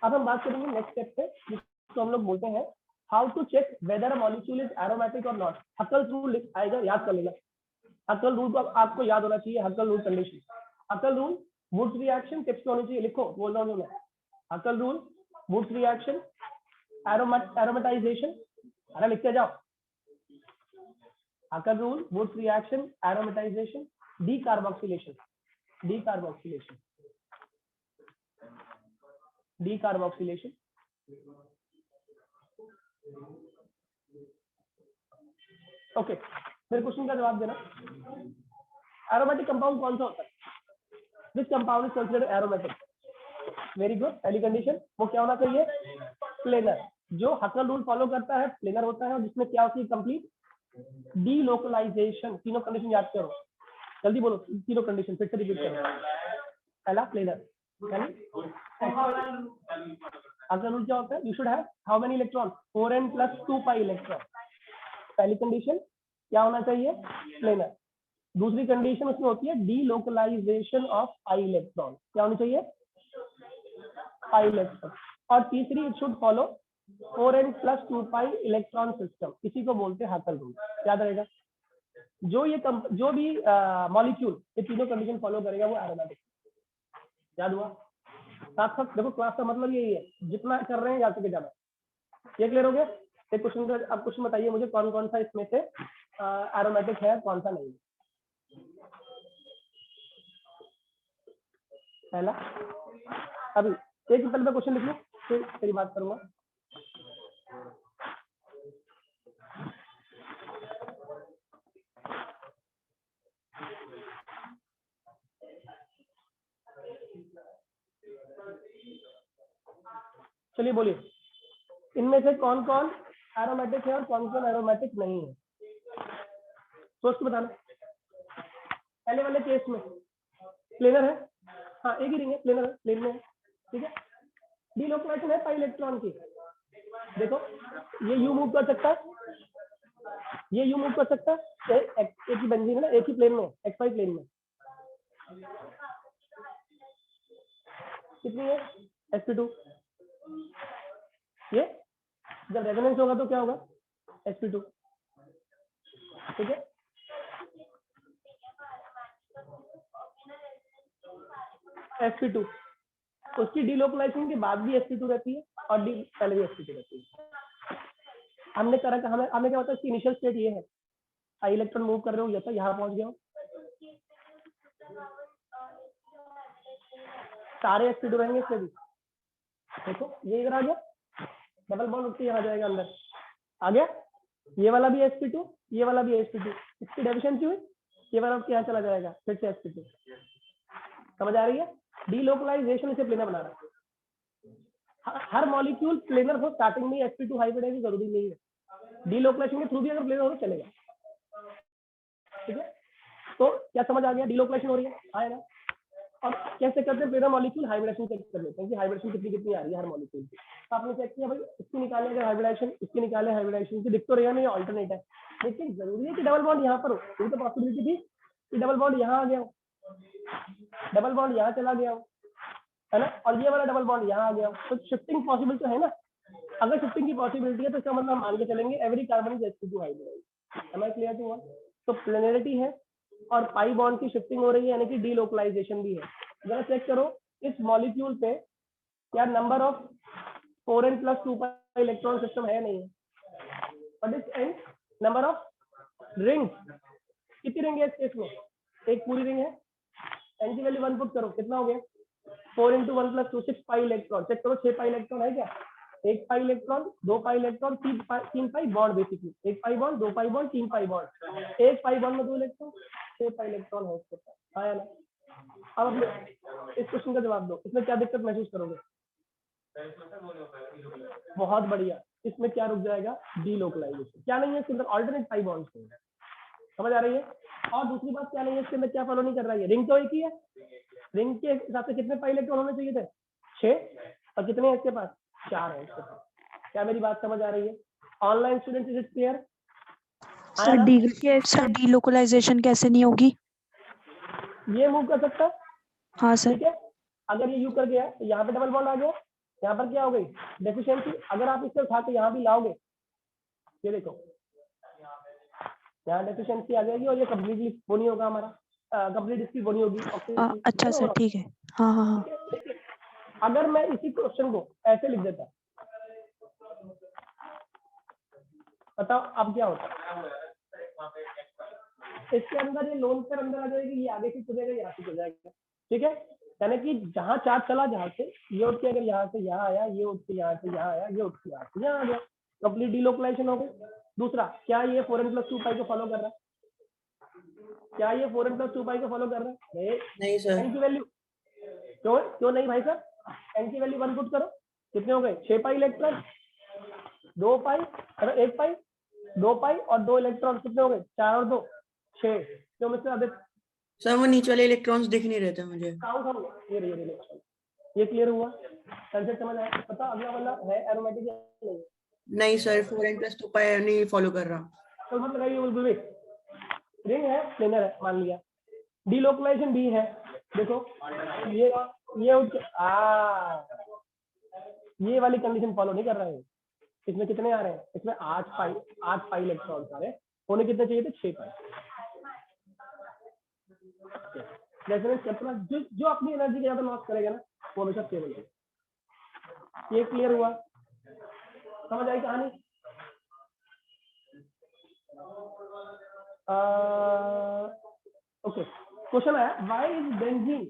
अब हम बात करेंगे नेक्स्ट स्टेप पे, जिसको हम लोग बोलते हैं how to check whether a molecule is aromatic और नॉट। हक्कल रूल आएगा, याद कर लेना। हक्कल रूल को आपको याद होना चाहिए। Huckel rule condition, Huckel rule Wurtz reaction tips में होनी चाहिए। लिखो, बोल रहा हूँ मैं। Huckel rule Wurtz reaction aromatization, अरे लिख के जाओ। Huckel rule Wurtz reaction aromatization decarboxylation, decarboxylation, decarboxylation. Okay, मेरे क्वेश्चन का जवाब देना। एरोमेटिक कंपाउंड कौन सा होता है? This compound is considered aromatic. Very good. पहली कंडीशन वो क्या होना चाहिए? प्लेनर। जो हक्कल रूल फॉलो करता है प्लेनर होता है, और जिसमें क्या होती है? Complete delocalisation. तीनों कंडीशन याद करो, जल्दी बोलो तीनों कंडीशन, फिर से रिपीट करो। पहला प्लेनर, हक्कल रूल क्या होता है? You should have how many electron? 4n + 2 pi electron. पहली कंडीशन क्या होना चाहिए? प्लेनर। दूसरी कंडीशन उसमें होती है डीलोकलाइजेशन ऑफ पाई इलेक्ट्रॉन। क्या होनी चाहिए? Pi electron. और तीसरी, it should follow 4n + 2 pi electron system. इसी को बोलते हैं हक्कल रूल। याद रहेगा। जो भी मॉलिक्यूल ये तीनों कंडीशन फॉलो करेगा वो एरोमेटिक। याद हुआ? साथ साथ देखो, क्लास का मतलब यही है, जितना कर रहे हैं याद करके जाना। ये क्लियर हो गया? एक क्वेश्चन का अब क्वेश्चन बताइए मुझे, कौन कौन सा इसमें से एरोमेटिक है, कौन सा नहीं? पहला, अभी एक पहले मैं क्वेश्चन लिख लूं, फिर तेरी बात करूंगा। चलिए बोलिए, इनमें से कौन कौन एरोमेटिक है और कौन कौन एरोमेटिक नहीं है? सोच के बताना। पहले वाले केस में प्लेनर है, हाँ एक ही रिंग है, प्लेनर है, प्लेन में है, ठीक है। डीलोकलाइजेशन है पाई इलेक्ट्रॉन की। देखो ये यू मूव कर सकता है, ये यू मूव कर सकता है, एक ही बेंजीन है ना, एक ही प्लेन में, XY प्लेन में। कितनी है? sp2। ये जब रेजोनेंस होगा तो क्या होगा? sp2, ठीक है। sp2 उसकी डीलोकलाइजेशन के बाद भी sp2 रहती है और पहले भी sp2 रहती है। हमने क्या बताया? इसकी इनिशियल स्टेट ये है, आई इलेक्ट्रॉन मूव कर रहे हो, ये तो यहाँ पहुंच गया हो, सारे sp2 रहेंगे इसमें भी। देखो ये इधर आ गया, डबल बॉन्ड उठ के यहाँ जाएगा अंदर, आ गया। ये वाला भी sp2, ये वाला भी sp2, इसकी डेफिशिएंसी हुई, ये वाला यहाँ चला जाएगा, फिर से sp2। समझ आ रही है? डीलोकलाइजेशन इसे प्लेनर बना रहा है। हर मॉलिक्यूल प्लेनर हो, स्टार्टिंग में sp2 हाइब्रिड है, जरूरी नहीं है। डीलोकलाइजेशन के थ्रू भी अगर प्लेनर हो तो चलेगा, ठीक है। तो क्या समझ आ गया? डीलोकलाइजेशन हो रही है, आए ना। और कैसे करते हैं? प्लेनर मॉलिक्यूल हाइब्रिडेशन चेक कर लेते हैं कि हाइब्रिडेशन कितनी आ रही है हर मॉलिक्यूल की। तो आपने चेक किया भाई, इसकी निकाले अगर हाइब्रिडेशन, इसकी निकाले हाइब्रिडेशन की, दिख तो रहा नहीं, ऑल्टरनेट है, लेकिन जरूरी है कि डबल बॉन्ड यहाँ पर हो। ये तो पॉसिबिलिटी थी कि डबल बॉन्ड यहाँ आ गया हो, डबल बॉन्ड यहाँ चला गया हो, है ना, और ये वाला डबल बॉन्ड यहाँ आ गया हो, तो शिफ्टिंग पॉसिबल तो है ना। अगर शिफ्टिंग की पॉसिबिलिटी है तो इसका मतलब हम मान के चलेंगे every carbon is sp2 hybrid. Am I clear to one? तो प्लेनरिटी है और पाई बॉन्ड की शिफ्टिंग हो रही है, यानी कि डीलोकलाइजेशन भी है। जरा चेक करो इस मॉलिक्यूल पे क्या number of 4n + 2 pi electron system है? नहीं है। What is n? Number of rings. कितनी रिंग है इस केस में? एक पूरी रिंग है। n की वैल्यू 1 पुट करो, कितना हो गया? 4 × 1 + 2 6 पाई इलेक्ट्रॉन। चेक करो 6 पाई इलेक्ट्रॉन है क्या? 1 pi electron, 2 pi electron, 3 pi bond, basically 1 pi bond, 2 pi bond, 3 pi bond. 1 pi bond में 2 इलेक्ट्रॉन, 6 पाई इलेक्ट्रॉन है इसके पास, आया ना। अब इस क्वेश्चन का जवाब दो, इसमें क्या दिक्कत महसूस करोगे? बहुत बढ़िया। इसमें क्या रुक जाएगा? डीलोकलाइजेशन। क्या नहीं है इसके अंदर? Alternate pi bonds. समझ आ रही है? और दूसरी बात क्या नहीं है इसके अंदर? क्या फॉलो नहीं कर रहा है? रिंग तो एक ही है, रिंग के हिसाब से कितने पाई इलेक्ट्रॉन होने चाहिए थे? 6, और कितने हैं इसके पास? 4 है इसके पास। क्या मेरी बात समझ आ रही है? Online student, is it clear? Sir delocalization कैसे नहीं होगी? ये मूव कर सकता है, हाँ सर। ठीक है, अगर ये यू कर गया तो यहाँ पे डबल बॉन्ड आ गया, यहाँ पर क्या हो गई डेफिशिएंसी। अगर आप इससे उठा के यहाँ भी लाओगे, ये देखो यहाँ डेफिशिएंसी आ जाएगी और ये कंप्लीटली वो नहीं होगा हमारा, कंप्लीट इसकी वो नहीं होगी। अच्छा सर, ठीक है। हाँ हाँ हाँ। अगर मैं इसी क्वेश्चन को ऐसे लिख देता, बताओ अब क्या होता, इसके अंदर ये लोन पर अंदर आ जाएगी, ये आगे से खुलेगा, यहाँ से खुल जाएगा। ठीक है, यानी कि जहां चार्ज चला, जहां से ये उठ के अगर यहाँ से यहाँ आया, ये उठ के यहाँ से यहाँ आया, ये उठ के यहाँ से यहाँ आ गया, कंप्लीट डीलोकलाइजेशन हो गई। दूसरा, क्या ये 4n+2 को फॉलो कर रहा है? क्या ये 4n+2 को फॉलो कर रहा है? नहीं सर। एन की वैल्यू क्यों नहीं भाई साहब? एन की वैल्यू 1 पुट करो, कितने हो गए? 6 पाई इलेक्ट्रॉन, 2 पाई, 1 पाई, 2 पाई और 2 इलेक्ट्रॉन, कितने हो गए? 4 और 2 6। क्यों मिस्टर आदित्य? सर वो नीचे वाले इलेक्ट्रॉन्स दिख नहीं रहे थे मुझे। ये इलेक्ट्रॉन, ये क्लियर हुआ? कंसेप्ट समझ आया? पता अगला वाला है एरोमेटिक या नहीं? नहीं सर, 4n+2 नहीं फॉलो कर रहा। तो मतलब लगाइए, रिंग है, प्लेनर है, मान लिया। डीलोकलाइजेशन डी है, देखो ये ये वाली कंडीशन फॉलो नहीं कर रहा है। इसमें कितने आ रहे हैं? इसमें 8 पाई इलेक्ट्रॉन आ रहे हैं, होने कितने चाहिए थे? 6 पाई। रेजोनेंस कितना, जो अपनी एनर्जी ज्यादा लॉस करेगा ना, वो हमेशा स्टेबल है। ये क्लियर हुआ? समझ आई कहानी? ओके, क्वेश्चन आया, why is benzene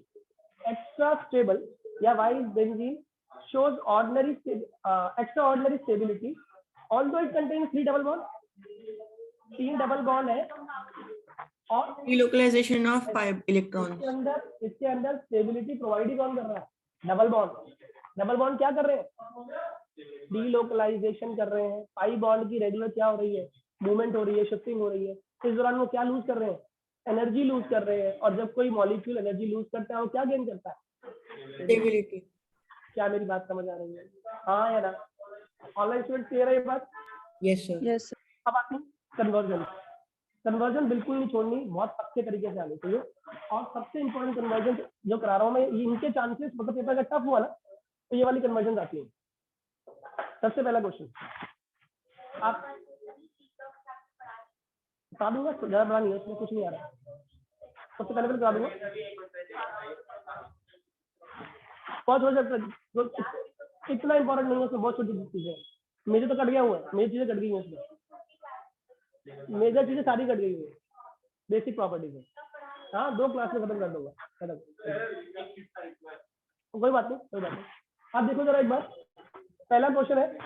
extra stable, या why is benzene shows extraordinary stability although it contains 3 double bond? 3 double bond है और डीलोकलाइजेशन ऑफ 5 इलेक्ट्रॉन्स। इसके अंदर स्टेबिलिटी प्रोवाइड ही कौन कर रहा है? Double bond. डबल बॉन्ड क्या कर रहे हैं? डीलोकलाइजेशन कर रहे हैं। पाई बॉन्ड की रेगुलर क्या हो रही है? मूवमेंट हो रही है, शिफ्टिंग हो रही है। इस दौरान वो क्या लूज कर रहे हैं? एनर्जी लूज कर रहे हैं। और जब कोई मॉलिक्यूल एनर्जी लूज करता है, वो क्या गेन करता है? स्टेबिलिटी। क्या मेरी बात समझ आ रही है? हाँ या ना? ऑनलाइन स्टूडेंट क्लियर है ये बात? Yes sir. Yes sir. अब आती कन्वर्जन। कन्वर्जन बिल्कुल नहीं छोड़नी, बहुत पक्के तरीके से आनी चाहिए। और सबसे इंपॉर्टेंट कन्वर्जन जो करा रहा हूँ मैं, इनके चांसेस, मतलब पेपर का टफ हुआ ना, तो ये वाली कन्वर्जन आती है। सबसे पहला क्वेश्चन आप बता दूंगा, ज्यादा बड़ा नहीं है, उसमें कुछ नहीं आ रहा। सबसे पहले बता दूंगा, बहुत इतना इंपॉर्टेंट नहीं है, उसमें बहुत छोटी चीजें हैं। मेजर तो कट गया हुआ है, मेरी चीजें कट गई हैं उसमें, मेजर चीजें सारी कट गई हुई है, बेसिक प्रॉपर्टीज है। हाँ, 2 क्लास में खत्म कर दूंगा, खत्म। कोई बात नहीं, कोई बात नहीं। आप देखो जरा एक बार, पहला क्वेश्चन है,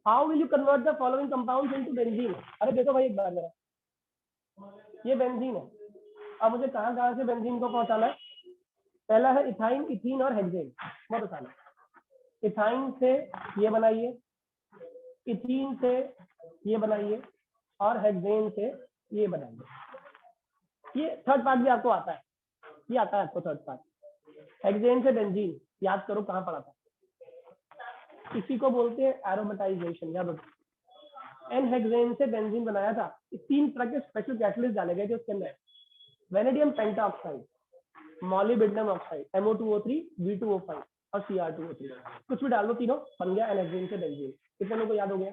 how will you convert the following compounds into benzene? अरे देखो भाई एक बार जरा, ये बेंजीन है। अब मुझे कहाँ कहाँ से बेंजीन को पहुंचाना है? पहला है इथाइन, इथीन और हेक्सेन। बहुत आसान है। इथाइन से ये बनाइए, इथीन से ये बनाइए और हेक्सेन से ये बनाइए। ये थर्ड पार्ट भी आपको आता है, ये आता है आपको थर्ड पार्ट। हेक्सेन से बेंजीन याद करो कहाँ पढ़ा था, इसी को बोलते हैं एरोमेटाइजेशन। याद रखो, एन हेक्सेन से बेंजीन बनाया था। 3 तरह के स्पेशल कैटलिस्ट डाले गए थे उसके अंदर, vanadium pentoxide, molybdenum oxide, MO2O3, V2O5 और Cr2O3। कुछ भी डाल दो, तीनों बन गया एन हेक्सेन से बेंजीन। कितने लोगों को याद हो गया?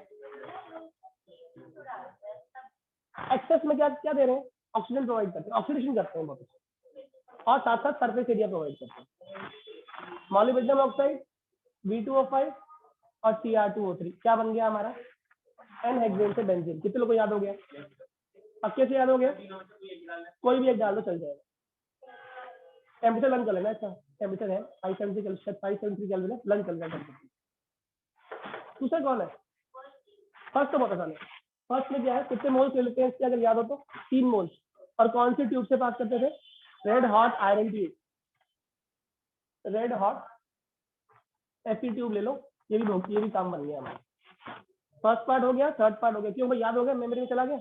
एक्सेस में क्या क्या दे रहे हैं? ऑक्सीजन प्रोवाइड करते हैं, ऑक्सीडेशन करते हैं बहुत अच्छा, और साथ साथ सरफेस एरिया प्रोवाइड करते हैं। मॉलिब्डेनम ऑक्साइड, V2O5 और Cr2O3 क्या बन गया हमारा? एन हेक्सेन से बेंजीन। कितने लोगों को याद हो गया? पक्के से याद हो गया? कोई भी एक डाल दो, चल जाएगा। टेम्परेचर लर्न कर लेना, अच्छा टेम्परेचर है 573 केल्विन, लर्न कर लेना। दूसरा कौन है? फर्स्ट तो बहुत आसान है। फर्स्ट में क्या है? कितने मोल्स ले लेते हैं इसके, अगर याद हो तो 3 मोल्स। और कौन सी ट्यूब से पास करते थे? Red hot iron tube, red hot Fe tube ले लो। ये भी काम बन गया हमारा। फर्स्ट पार्ट हो गया, थर्ड पार्ट हो गया। क्यों भाई याद हो गया? मेमोरी में चला गया?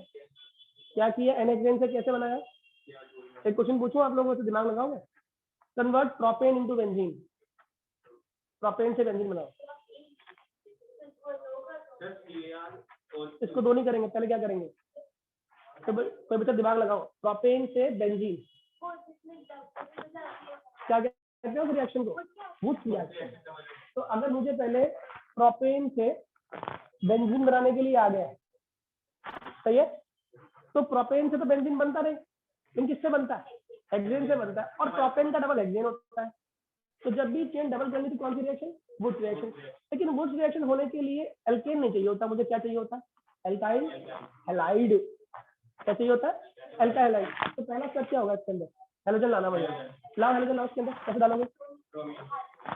क्या किया? एन हेक्सेन से कैसे बनाया? एक क्वेश्चन पूछूं आप लोगों से, दिमाग लगाओगे? Convert propane into benzene. Propane से बेंजीन बनाओ। इसको 2 नहीं करेंगे, पहले क्या करेंगे? तो कोई बच्चा दिमाग लगाओ, प्रोपेन से बेंजीन क्या क्या कहते हो रिएक्शन को? Wurtz reaction. तो अगर मुझे पहले प्रोपेन से बेंजीन बनाने के लिए आ गया, सही है, तो प्रोपेन से तो बेंजीन बनता नहीं, लेकिन किससे बनता है? हेक्सेन से बनता है, और प्रोपेन का डबल हेक्सेन होता है। तो जब भी चेन डबल करनी थी कौन सी रिएक्शन? Wurtz reaction. लेकिन वुड्स रिएक्शन होने के लिए एल्केन नहीं चाहिए होता, मुझे क्या चाहिए होता है? Alkyl halide. क्या चाहिए होता है? Alkyl halide. तो पहला स्टेप क्या होगा इसके अंदर? हेलोजन लाना पड़ेगा। लाओ हेलोजन लाओ, इसके अंदर कैसे डालोगे?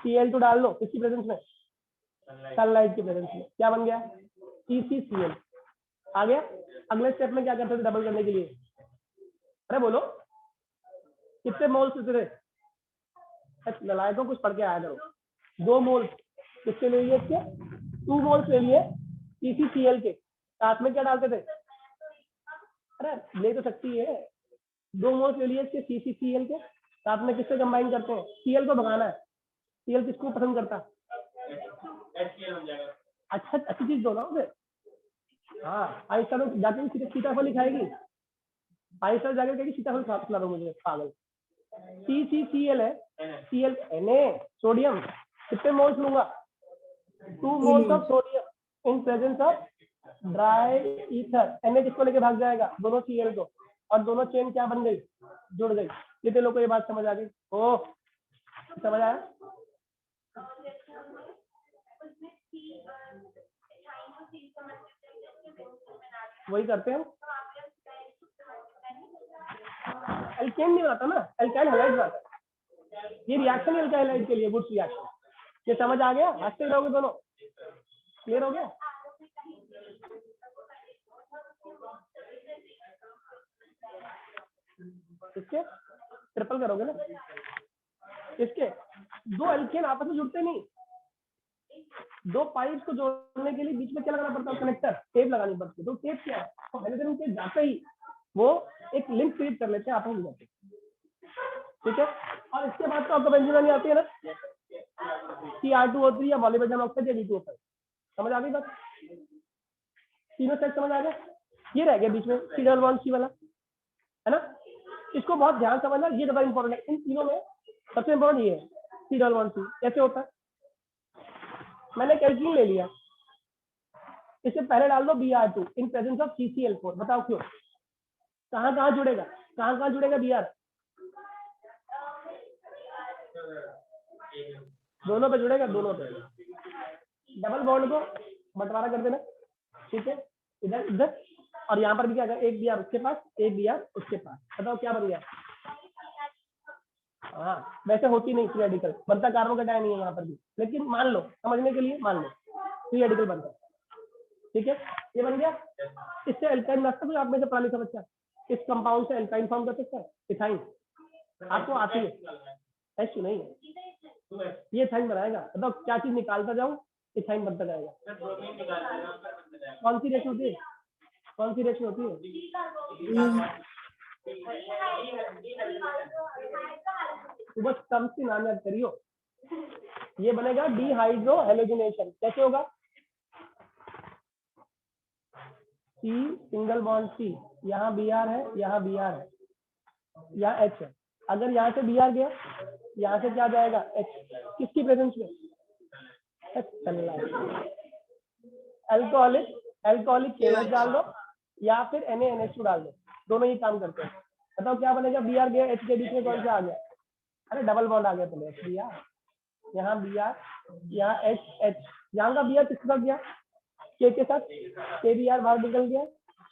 Cl2 डाल लो, किसकी प्रेजेंस में? सनलाइट की प्रेजेंस में। क्या बन गया? CCCl आ गया। अगले स्टेप में क्या करते थे डबल करने के लिए? अरे बोलो, कितने मोल्स होते थे? नलायकों कुछ पढ़ के आया करो। 2 मोल्स किसके ले लिए? इसके 2 मोल्स ले लिए CCCl के, साथ में क्या डालते थे? अरे ले तो सकती है। 2 मोल्स ले लिए इसके CCCl के, साथ में किससे कंबाइन करते हैं? Cl को भगाना है। Cl किसको पसंद करता है? अच्छा, अच्छी चीज दो ना उसे। हाँ, आइसर जाके सीताफल ही खाएगी। आइसर जाके कहेगी सीताफल खिला दो मुझे, पागल। CCCl है, Cl Na सोडियम। कितने मोल्स लूंगा? 2 moles of sodium in presence of dry ether. Na किसको लेके भाग जाएगा? दोनों Cl को, और दोनों चेन क्या बन गई? जुड़ गई। कितने लोगों को ये बात समझ आ गई? ओ, समझ आया? वही करते हैं। एल्केन नहीं बनाता ना, एल्काइल हैलाइड बनाता है। ये रिएक्शन एल्काइल हैलाइड के लिए, वुड्स रिएक्शन। ये समझ आ गया? हंसते रहोगे दोनों? क्लियर हो गया? इसके ट्रिपल करोगे ना? इसके 2 एल्केन आपस में जुड़ते नहीं। 2 पाइप्स को जोड़ने के लिए बीच में क्या लगाना पड़ता है? कनेक्टर, टेप लगानी पड़ती है। तो टेप क्या है? तो हाइड्रोजन के जाते ही वो एक लिंक क्रिएट कर लेते हैं, आपस में जाते हैं। ठीक है, और इसके बाद तो आपको बेंजीन बनानी आती है ना, Cr2O3 या मॉलिब्डेनम ऑक्साइड या V2O5। समझ आ गई बात? तीनों सेट समझ आ गया? ये रह गया बीच में C डबल बॉन्ड C वाला, है ना? इसको बहुत ध्यान समझना, ये ज्यादा इंपॉर्टेंट है। इन तीनों में सबसे इंपॉर्टेंट ये है, C डबल बॉन्ड C। कैसे होता है? मैंने कैल्कुलेट ले लिया, इसे पहले डाल दो Br2 in presence of CCl4। बताओ क्यों? कहाँ कहाँ जुड़ेगा? कहाँ कहाँ जुड़ेगा Br? दोनों पे जुड़ेगा, दोनों पे। डबल बॉन्ड को बंटवारा कर देना, ठीक है, इधर इधर, और यहाँ पर भी क्या, एक Br उसके पास, एक Br उसके पास। बताओ क्या बन गया? हाँ, वैसे होती नहीं फ्री रेडिकल, बनता कार्बोकेटायन नहीं है यहाँ पर भी, लेकिन मान लो समझने के लिए, मान लो फ्री रेडिकल बनता है। ठीक है, ये बन गया। इससे एल्काइन बन सकता है, आप में से पढ़ा समझता है, इस कंपाउंड से एल्काइन फॉर्म कर सकता है, इथाइन। आपको आती है? ऐसी नहीं है, ये इथाइन बनाएगा। बताओ क्या चीज निकालता जाऊं, इथाइन बनता जाएगा। कौन सी रेशो होती है? कौन सी रेशो होती है? तो बस कम से नाम याद करियो। ये बनेगा डिहाइड्रो हेलोजिनेशन। कैसे होगा? C सिंगल बॉन्ड C, यहाँ Br है, यहाँ Br है, यहाँ H है। अगर यहाँ से Br गया, यहाँ से क्या जाएगा? H। किसकी प्रेजेंस में? अल्कोहलिक, अल्कोहलिक KOH डाल दो या फिर NaNH2 डाल दो, दोनों ही काम करते हैं। बताओ क्या बनेगा? Br गया, H के बीच में कौन सा आ गया? अरे डबल बॉन्ड आ गया पहले, Br, यहाँ Br, यहाँ H, यहाँ का Br किसके साथ गया? K के साथ, KBr बाहर निकल गया,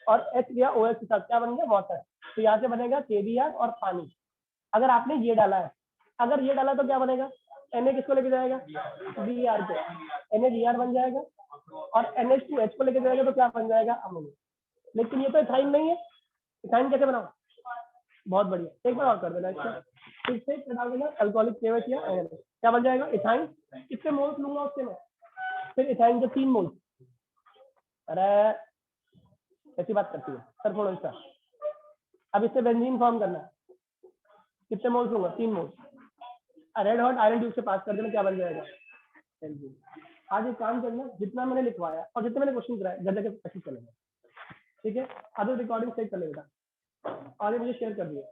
और H गया OH के साथ, क्या बन गया? वाटर। तो यहाँ से बनेगा KBr और पानी। अगर आपने ये डाला है, अगर ये डाला तो क्या बनेगा? Na किसको लेके जाएगा? Br को, NaBr बन जाएगा, और NH2H को लेके जाएगा तो क्या बन जाएगा? अमोनिया। लेकिन ये तो इथाइन नहीं है, इथाइन कैसे बनाओ? बहुत बढ़िया, एक बार और कर देना इसका, फिर से डाल देना अल्कोहलिक KOH या NaNH, क्या बन जाएगा? इथाइन। कितने मोल्स लूंगा उससे मैं? फिर इथाइन के 3 मोल्स। अरे ऐसी बात करती है सर, थोड़ा इसका। अब इससे बेंजीन फॉर्म करना है, कितने मोल्स लूंगा? 3 moles. Red hot iron tube से पास कर देना, क्या बन जाएगा? बेंजीन। आज एक काम करना, जितना मैंने लिखवाया और जितने मैंने क्वेश्चन कराया घर जाके प्रैक्टिस कर लेना, ठीक है? अब रिकॉर्डिंग सेट कर लेगा और ये मुझे शेयर कर दिया।